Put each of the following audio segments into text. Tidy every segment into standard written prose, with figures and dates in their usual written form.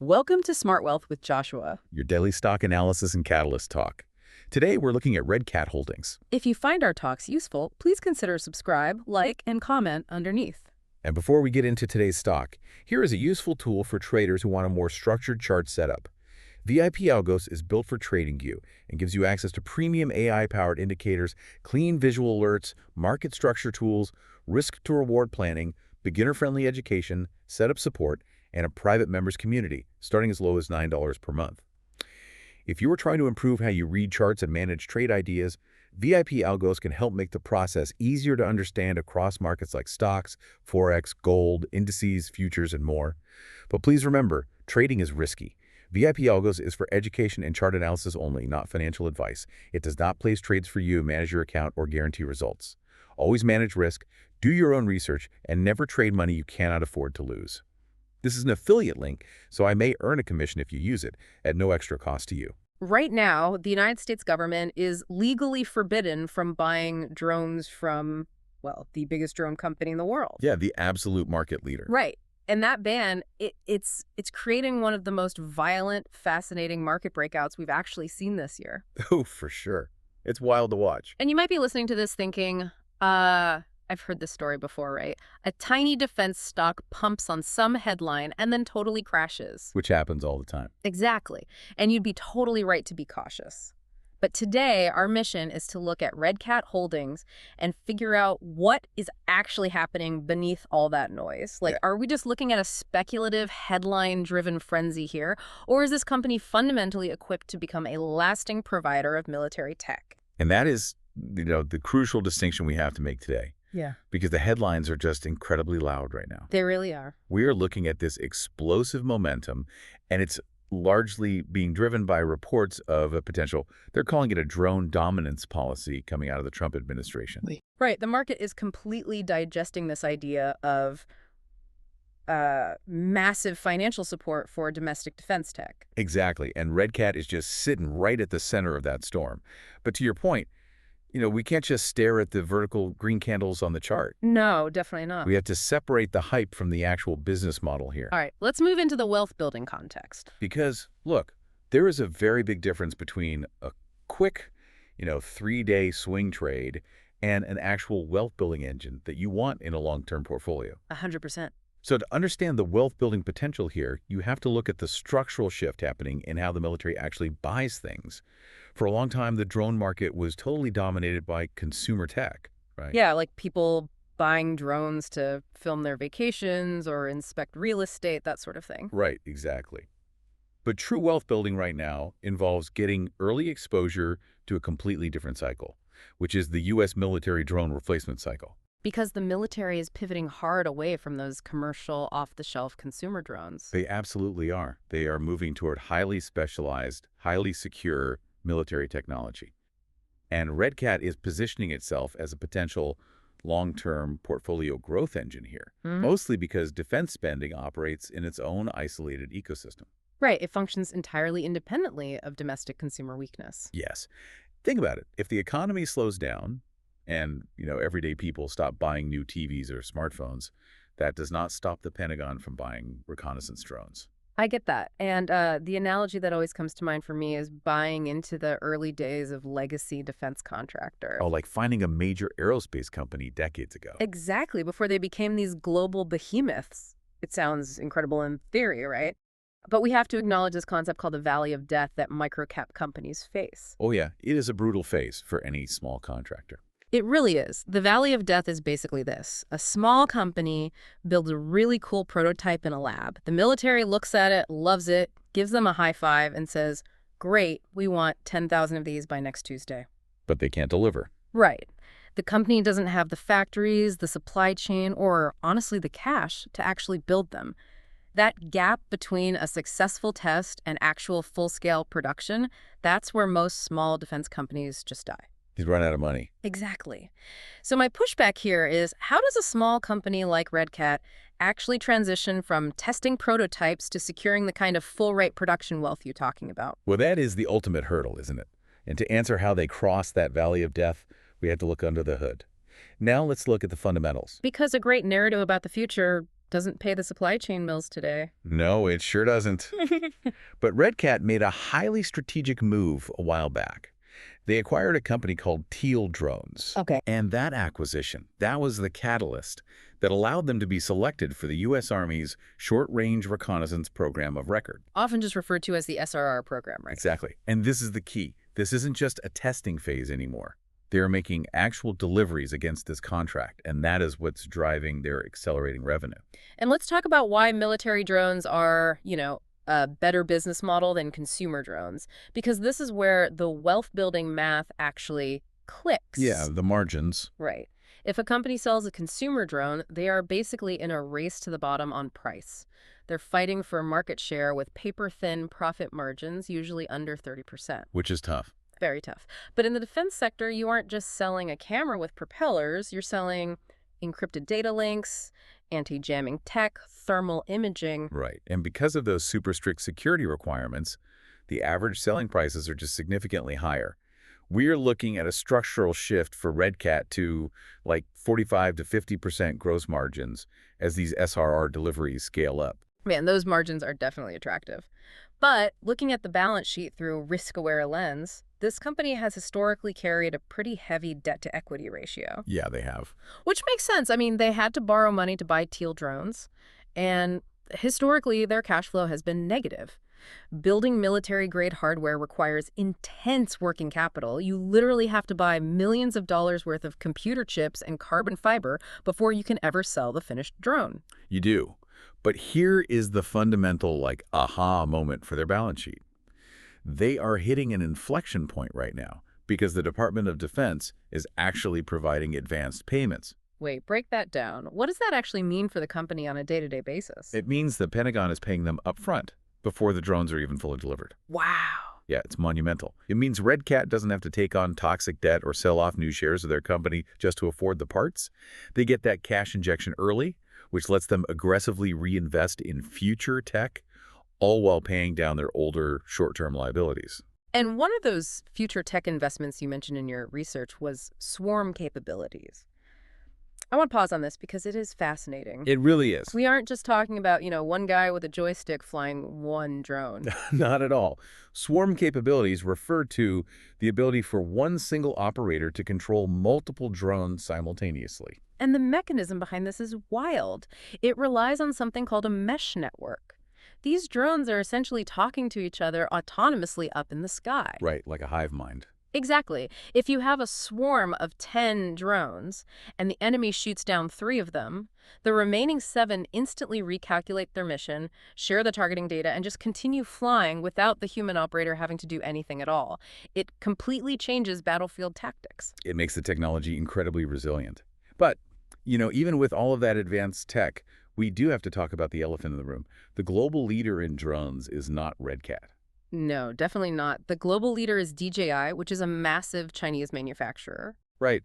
Welcome to Smart Wealth with Joshua. Your daily stock analysis and catalyst talk. Today, we're looking at RCAT holdings. If you find our talks useful, please consider subscribe, like, and comment underneath. And before we get into today's stock, here is a useful tool for traders who want a more structured chart setup. VIP Algos is built for TradingView and gives you access to premium AI-powered indicators, clean visual alerts, market structure tools, risk-to-reward planning, beginner-friendly education, setup support, and a private members community, starting as low as $9 per month. If you are trying to improve how you read charts and manage trade ideas, VIP Algos can help make the process easier to understand across markets like stocks, forex, gold, indices, futures, and more. But please remember, trading is risky. VIP Algos is for education and chart analysis only, not financial advice. It does not place trades for you, manage your account, or guarantee results. Always manage risk, do your own research, and never trade money you cannot afford to lose. This is an affiliate link, so I may earn a commission if you use it, at no extra cost to you. Right now, the United States government is legally forbidden from buying drones from, well, the biggest drone company in the world. Yeah, the absolute market leader. Right. And that ban, it's creating one of the most violent, fascinating market breakouts we've actually seen this year. Oh, for sure. It's wild to watch. And you might be listening to this thinking, I've heard this story before, right? A tiny defense stock pumps on some headline and then totally crashes. Which happens all the time. Exactly. And you'd be totally right to be cautious. But today, our mission is to look at RCAT holdings and figure out what is actually happening beneath all that noise. Like, are we just looking at a speculative, headline-driven frenzy here? Or is this company fundamentally equipped to become a lasting provider of military tech? And that is, the crucial distinction we have to make today. Yeah. Because the headlines are just incredibly loud right now. They really are. We are looking at this explosive momentum, and it's largely being driven by reports of a potential, they're calling it a drone dominance policy coming out of the Trump administration. Right. The market is completely digesting this idea of massive financial support for domestic defense tech. Exactly. And RCAT is just sitting right at the center of that storm. But to your point, we can't just stare at the vertical green candles on the chart. No, definitely not. We have to separate the hype from the actual business model here. All right, let's move into the wealth building context. Because, look, there is a very big difference between a quick, 3-day swing trade and an actual wealth building engine that you want in a long-term portfolio. 100%. So to understand the wealth building potential here, you have to look at the structural shift happening in how the military actually buys things. For a long time, the drone market was totally dominated by consumer tech, right? Yeah, like people buying drones to film their vacations or inspect real estate, that sort of thing. Right, exactly. But true wealth building right now involves getting early exposure to a completely different cycle, which is the U.S. military drone replacement cycle. Because the military is pivoting hard away from those commercial, off-the-shelf consumer drones. They absolutely are. They are moving toward highly specialized, highly secure military technology. And RCAT is positioning itself as a potential long-term portfolio growth engine here, mostly because defense spending operates in its own isolated ecosystem. Right. It functions entirely independently of domestic consumer weakness. Yes. Think about it. If the economy slows down and, everyday people stop buying new TVs or smartphones, that does not stop the Pentagon from buying reconnaissance drones. I get that. And the analogy that always comes to mind for me is buying into the early days of legacy defense contractor. Oh, like finding a major aerospace company decades ago. Exactly, before they became these global behemoths. It sounds incredible in theory, right? But we have to acknowledge this concept called the valley of death that microcap companies face. Oh yeah, it is a brutal phase for any small contractor. It really is. The valley of death is basically this. A small company builds a really cool prototype in a lab. The military looks at it, loves it, gives them a high five, and says, great, we want 10,000 of these by next Tuesday. But they can't deliver. Right. The company doesn't have the factories, the supply chain, or honestly the cash to actually build them. That gap between a successful test and actual full-scale production, that's where most small defense companies just die. He's run out of money. Exactly. So my pushback here is, how does a small company like RCAT actually transition from testing prototypes to securing the kind of full-rate production wealth you're talking about? Well, that is the ultimate hurdle, isn't it? And to answer how they cross that valley of death, we have to look under the hood. Now let's look at the fundamentals. Because a great narrative about the future Doesn't pay the supply chain mills today. No, it sure doesn't. But RedCat made a highly strategic move a while back. They acquired a company called Teal Drones. Okay. And that acquisition, that was the catalyst that allowed them to be selected for the U.S. Army's Short-Range Reconnaissance Program of Record. Often just referred to as the SRR program, right? Exactly. And this is the key. This isn't just a testing phase anymore. They are making actual deliveries against this contract, and that is what's driving their accelerating revenue. And let's talk about why military drones are, a better business model than consumer drones, because this is where the wealth-building math actually clicks. Yeah, the margins. Right. If a company sells a consumer drone, they are basically in a race to the bottom on price. They're fighting for market share with paper-thin profit margins, usually under 30%. Which is tough. Very tough. But in the defense sector, you aren't just selling a camera with propellers. You're selling encrypted data links, anti-jamming tech, thermal imaging. Right. And because of those super strict security requirements, the average selling prices are just significantly higher. We're looking at a structural shift for RedCat to like 45 to 50% gross margins as these SRR deliveries scale up. Man, those margins are definitely attractive. But looking at the balance sheet through a risk-aware lens, this company has historically carried a pretty heavy debt-to-equity ratio. Yeah, they have. Which makes sense. I mean, they had to borrow money to buy Teal drones, and historically, their cash flow has been negative. Building military-grade hardware requires intense working capital. You literally have to buy millions of dollars worth of computer chips and carbon fiber before you can ever sell the finished drone. You do. But here is the fundamental, aha moment for their balance sheet. They are hitting an inflection point right now because the Department of Defense is actually providing advanced payments. Wait, break that down. What does that actually mean for the company on a day-to-day basis? It means the Pentagon is paying them upfront before the drones are even fully delivered. Wow. Yeah, it's monumental. It means RedCat doesn't have to take on toxic debt or sell off new shares of their company just to afford the parts. They get that cash injection early, which lets them aggressively reinvest in future tech, all while paying down their older short-term liabilities. And one of those future tech investments you mentioned in your research was swarm capabilities. I want to pause on this because it is fascinating. It really is. We aren't just talking about, one guy with a joystick flying one drone. Not at all. Swarm capabilities refer to the ability for one single operator to control multiple drones simultaneously. And the mechanism behind this is wild. It relies on something called a mesh network. These drones are essentially talking to each other autonomously up in the sky. Right, like a hive mind. Exactly. If you have a swarm of 10 drones and the enemy shoots down 3 of them, the remaining 7 instantly recalculate their mission, share the targeting data, and just continue flying without the human operator having to do anything at all. It completely changes battlefield tactics. It makes the technology incredibly resilient. But, even with all of that advanced tech, we do have to talk about the elephant in the room. The global leader in drones is not RedCat. No, definitely not. The global leader is DJI, which is a massive Chinese manufacturer. Right.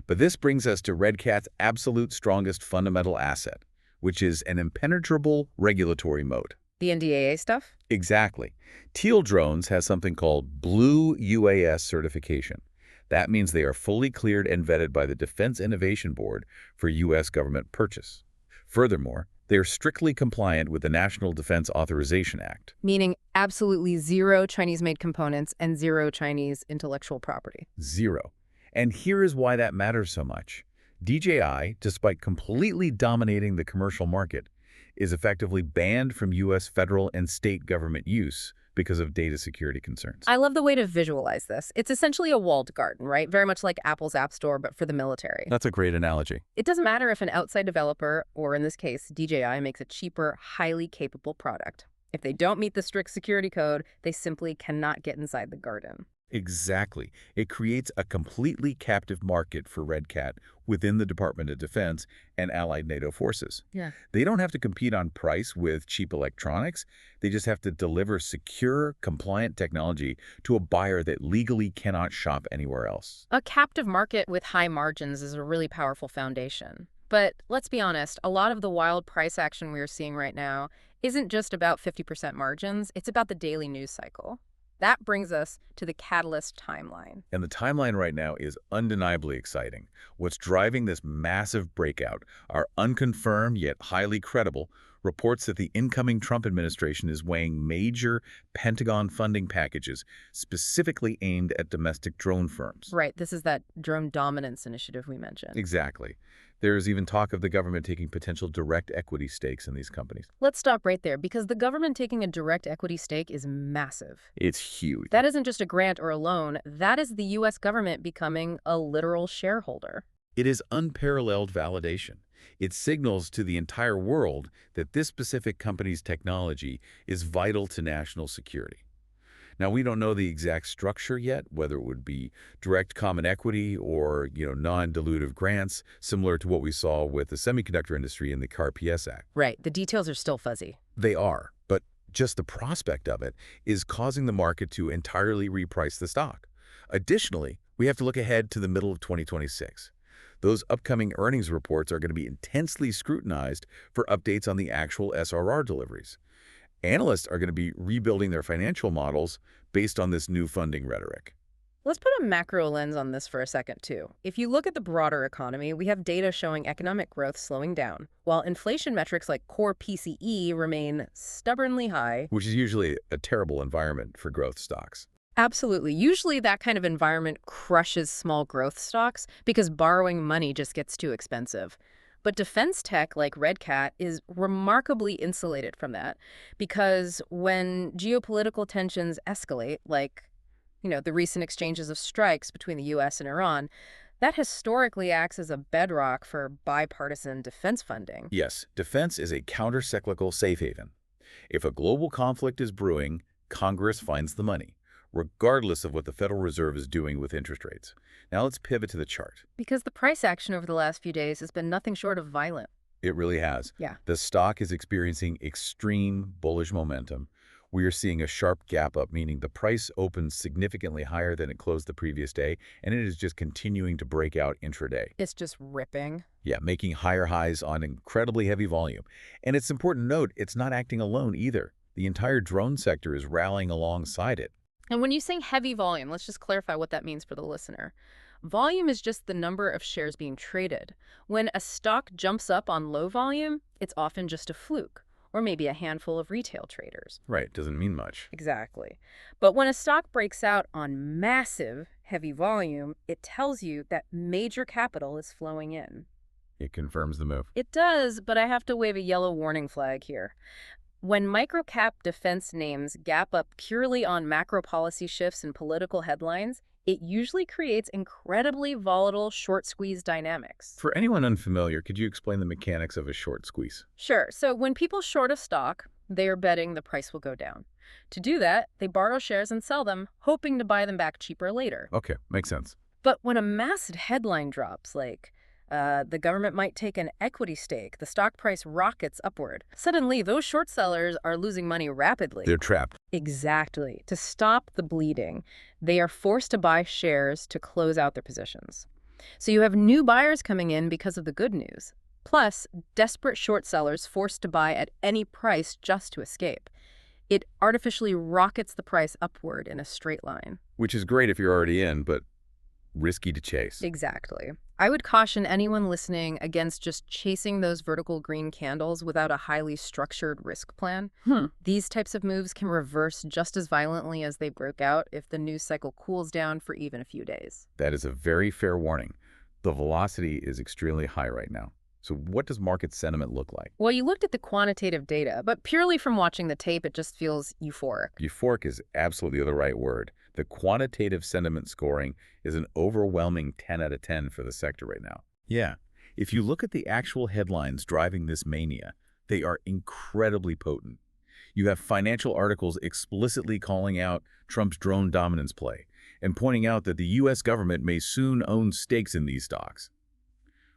But this brings us to RedCat's absolute strongest fundamental asset, which is an impenetrable regulatory moat. The NDAA stuff? Exactly. Teal Drones has something called Blue UAS certification. That means they are fully cleared and vetted by the Defense Innovation Board for U.S. government purchase. Furthermore, they are strictly compliant with the National Defense Authorization Act. Meaning absolutely zero Chinese-made components and zero Chinese intellectual property. Zero. And here is why that matters so much. DJI, despite completely dominating the commercial market, is effectively banned from U.S. federal and state government use because of data security concerns. I love the way to visualize this. It's essentially a walled garden, right? Very much like Apple's App Store, but for the military. That's a great analogy. It doesn't matter if an outside developer, or in this case, DJI, makes a cheaper, highly capable product. If they don't meet the strict security code, they simply cannot get inside the garden. Exactly. It creates a completely captive market for RedCat within the Department of Defense and allied NATO forces. Yeah. They don't have to compete on price with cheap electronics. They just have to deliver secure, compliant technology to a buyer that legally cannot shop anywhere else. A captive market with high margins is a really powerful foundation. But let's be honest, a lot of the wild price action we're seeing right now isn't just about 50% margins. It's about the daily news cycle. That brings us to the catalyst timeline. And the timeline right now is undeniably exciting. What's driving this massive breakout are unconfirmed yet highly credible reports that the incoming Trump administration is weighing major Pentagon funding packages specifically aimed at domestic drone firms. Right, this is that drone dominance initiative we mentioned. Exactly. There's even talk of the government taking potential direct equity stakes in these companies. Let's stop right there, because the government taking a direct equity stake is massive. It's huge. That isn't just a grant or a loan. That is the U.S. government becoming a literal shareholder. It is unparalleled validation. It signals to the entire world that this specific company's technology is vital to national security. Now, we don't know the exact structure yet, whether it would be direct common equity or, non-dilutive grants, similar to what we saw with the semiconductor industry in the CAR-PS Act. Right, the details are still fuzzy. They are, but just the prospect of it is causing the market to entirely reprice the stock. Additionally, we have to look ahead to the middle of 2026. Those upcoming earnings reports are going to be intensely scrutinized for updates on the actual SRR deliveries. Analysts are going to be rebuilding their financial models based on this new funding rhetoric. Let's put a macro lens on this for a second, too. If you look at the broader economy, we have data showing economic growth slowing down, while inflation metrics like core PCE remain stubbornly high. Which is usually a terrible environment for growth stocks. Absolutely. Usually that kind of environment crushes small growth stocks because borrowing money just gets too expensive. But defense tech like RCAT is remarkably insulated from that, because when geopolitical tensions escalate, like, the recent exchanges of strikes between the U.S. and Iran, that historically acts as a bedrock for bipartisan defense funding. Yes, defense is a counter-cyclical safe haven. If a global conflict is brewing, Congress finds the money, regardless of what the Federal Reserve is doing with interest rates. Now let's pivot to the chart. Because the price action over the last few days has been nothing short of violent. It really has. Yeah. The stock is experiencing extreme bullish momentum. We are seeing a sharp gap up, meaning the price opens significantly higher than it closed the previous day, and it is just continuing to break out intraday. It's just ripping. Yeah, making higher highs on incredibly heavy volume. And it's important to note, it's not acting alone either. The entire drone sector is rallying alongside it. And when you say heavy volume, let's just clarify what that means for the listener. Volume is just the number of shares being traded. When a stock jumps up on low volume, it's often just a fluke, or maybe a handful of retail traders. Right, doesn't mean much. Exactly. But when a stock breaks out on massive, heavy volume, it tells you that major capital is flowing in. It confirms the move. It does, but I have to wave a yellow warning flag here. When microcap defense names gap up purely on macro policy shifts and political headlines, it usually creates incredibly volatile short squeeze dynamics. For anyone unfamiliar, could you explain the mechanics of a short squeeze? Sure. So when people short a stock, they are betting the price will go down. To do that, they borrow shares and sell them, hoping to buy them back cheaper later. Okay, makes sense. But when a massive headline drops, like the government might take an equity stake, the stock price rockets upward. Suddenly, those short sellers are losing money rapidly. They're trapped. Exactly. To stop the bleeding, they are forced to buy shares to close out their positions. So you have new buyers coming in because of the good news. Plus, desperate short sellers forced to buy at any price just to escape. It artificially rockets the price upward in a straight line. Which is great if you're already in, but risky to chase. Exactly. I would caution anyone listening against just chasing those vertical green candles without a highly structured risk plan. These types of moves can reverse just as violently as they broke out if the news cycle cools down for even a few days. That is a very fair warning. The velocity is extremely high right now. So what does market sentiment look like? Well, you looked at the quantitative data, but purely from watching the tape, it just feels euphoric. Euphoric is absolutely the right word. The quantitative sentiment scoring is an overwhelming 10 out of 10 for the sector right now. Yeah, if you look at the actual headlines driving this mania, they are incredibly potent. You have financial articles explicitly calling out Trump's drone dominance play and pointing out that the U.S. government may soon own stakes in these stocks.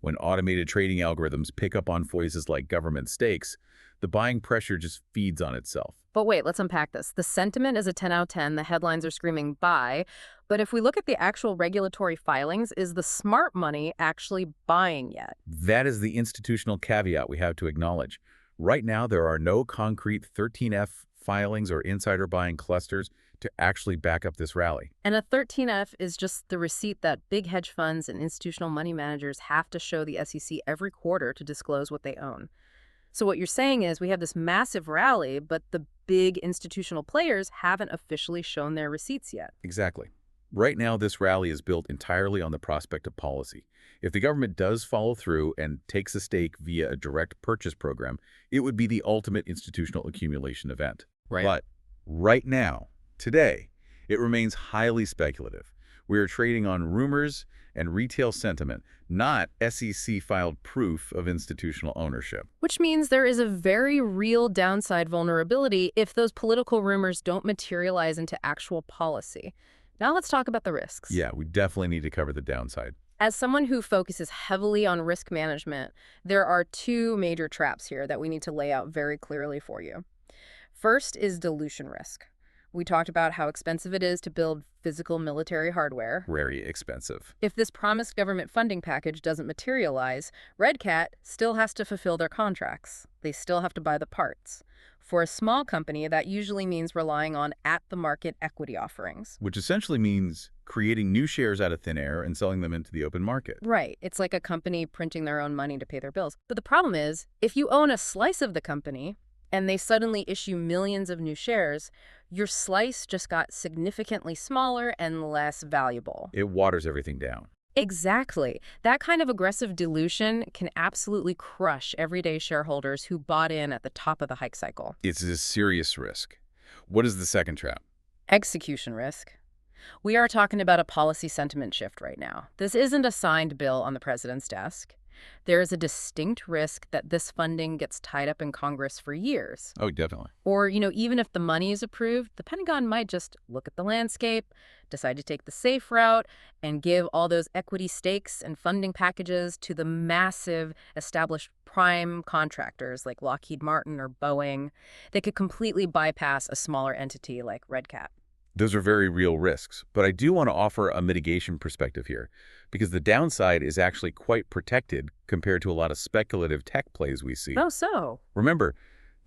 When automated trading algorithms pick up on phrases like government stakes, the buying pressure just feeds on itself. But wait, let's unpack this. The sentiment is a 10 out of 10. The headlines are screaming buy. But if we look at the actual regulatory filings, is the smart money actually buying yet? That is the institutional caveat we have to acknowledge. Right now, there are no concrete 13F filings or insider buying clusters to actually back up this rally. And a 13F is just the receipt that big hedge funds and institutional money managers have to show the SEC every quarter to disclose what they own. So what you're saying is we have this massive rally, but the big institutional players haven't officially shown their receipts yet. Exactly. Right now, this rally is built entirely on the prospect of policy. If the government does follow through and takes a stake via a direct purchase program, it would be the ultimate institutional accumulation event. Right. But right now, today, it remains highly speculative. We are trading on rumors and retail sentiment, not SEC-filed proof of institutional ownership. Which means there is a very real downside vulnerability if those political rumors don't materialize into actual policy. Now let's talk about the risks. Yeah, we definitely need to cover the downside. As someone who focuses heavily on risk management, there are two major traps here that we need to lay out very clearly for you. First is dilution risk. We talked about how expensive it is to build physical military hardware. Very expensive. If this promised government funding package doesn't materialize, RCAT still has to fulfill their contracts. They still have to buy the parts. For a small company, that usually means relying on at-the-market equity offerings. Which essentially means creating new shares out of thin air and selling them into the open market. Right. It's like a company printing their own money to pay their bills. But the problem is, if you own a slice of the company and they suddenly issue millions of new shares, your slice just got significantly smaller and less valuable. It waters everything down. Exactly. That kind of aggressive dilution can absolutely crush everyday shareholders who bought in at the top of the hike cycle. It's a serious risk. What is the second trap? Execution risk. We are talking about a policy sentiment shift right now. This isn't a signed bill on the president's desk. There is a distinct risk that this funding gets tied up in Congress for years. Oh, definitely. Or, even if the money is approved, the Pentagon might just look at the landscape, decide to take the safe route, and give all those equity stakes and funding packages to the massive established prime contractors like Lockheed Martin or Boeing. They could completely bypass a smaller entity like RCAT. Those are very real risks, but I do want to offer a mitigation perspective here, because the downside is actually quite protected compared to a lot of speculative tech plays we see. Oh, so? Remember,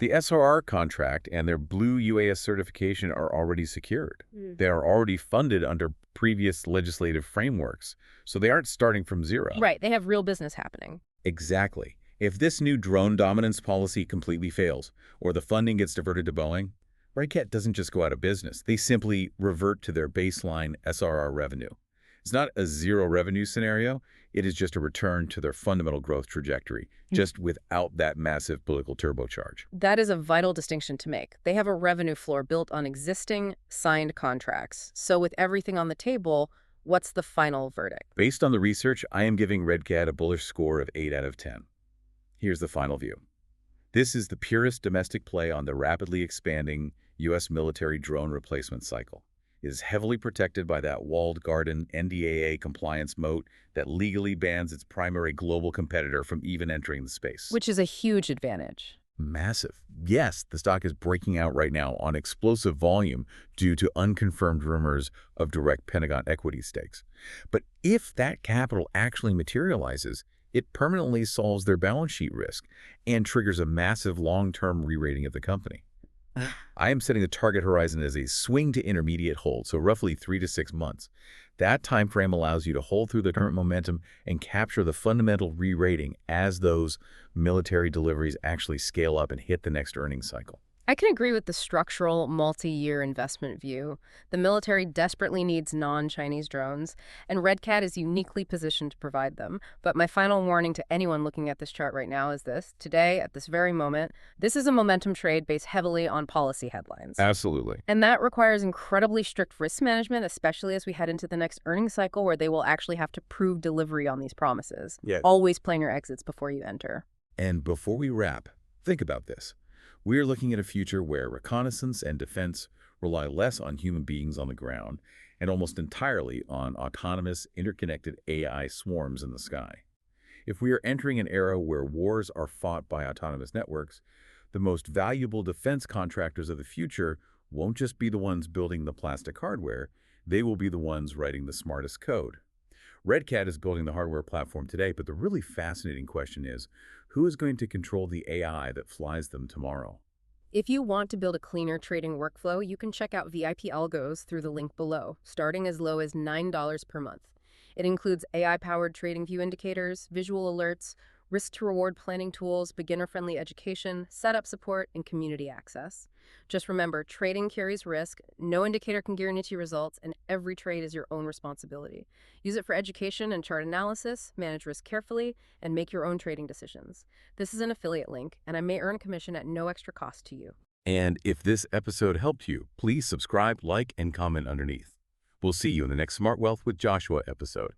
the SRR contract and their Blue UAS certification are already secured. They are already funded under previous legislative frameworks, so they aren't starting from zero. Right, they have real business happening. Exactly. If this new drone dominance policy completely fails, or the funding gets diverted to Boeing, RCAT doesn't just go out of business. They simply revert to their baseline SRR revenue. It's not a zero revenue scenario. It is just a return to their fundamental growth trajectory, just without that massive political turbocharge. That is a vital distinction to make. They have a revenue floor built on existing signed contracts. So with everything on the table, what's the final verdict? Based on the research, I am giving RCAT a bullish score of 8 out of 10. Here's the final view. This is the purest domestic play on the rapidly expanding U.S. military drone replacement cycle. It is heavily protected by that walled garden NDAA compliance moat that legally bans its primary global competitor from even entering the space. Which is a huge advantage. Massive. Yes, the stock is breaking out right now on explosive volume due to unconfirmed rumors of direct Pentagon equity stakes. But if that capital actually materializes, it permanently solves their balance sheet risk and triggers a massive long-term re-rating of the company. I am setting the target horizon as a swing to intermediate hold, so roughly 3 to 6 months. That time frame allows you to hold through the current momentum and capture the fundamental re-rating as those military deliveries actually scale up and hit the next earnings cycle. I can agree with the structural multi-year investment view. The military desperately needs non-Chinese drones, and RCAT is uniquely positioned to provide them. But my final warning to anyone looking at this chart right now is this. Today, at this very moment, this is a momentum trade based heavily on policy headlines. Absolutely. And that requires incredibly strict risk management, especially as we head into the next earnings cycle where they will actually have to prove delivery on these promises. Yeah. Always plan your exits before you enter. And before we wrap, think about this. We are looking at a future where reconnaissance and defense rely less on human beings on the ground and almost entirely on autonomous, interconnected AI swarms in the sky. If we are entering an era where wars are fought by autonomous networks, the most valuable defense contractors of the future won't just be the ones building the plastic hardware, they will be the ones writing the smartest code. RCAT is building the hardware platform today, but the really fascinating question is, who is going to control the AI that flies them tomorrow? If you want to build a cleaner trading workflow, you can check out VIP Algos through the link below, starting as low as $9 per month. It includes AI-powered TradingView indicators, visual alerts, risk-to-reward planning tools, beginner-friendly education, setup support, and community access. Just remember, trading carries risk, no indicator can guarantee results, and every trade is your own responsibility. Use it for education and chart analysis, manage risk carefully, and make your own trading decisions. This is an affiliate link, and I may earn commission at no extra cost to you. And if this episode helped you, please subscribe, like, and comment underneath. We'll see you in the next Smart Wealth with Joshua episode.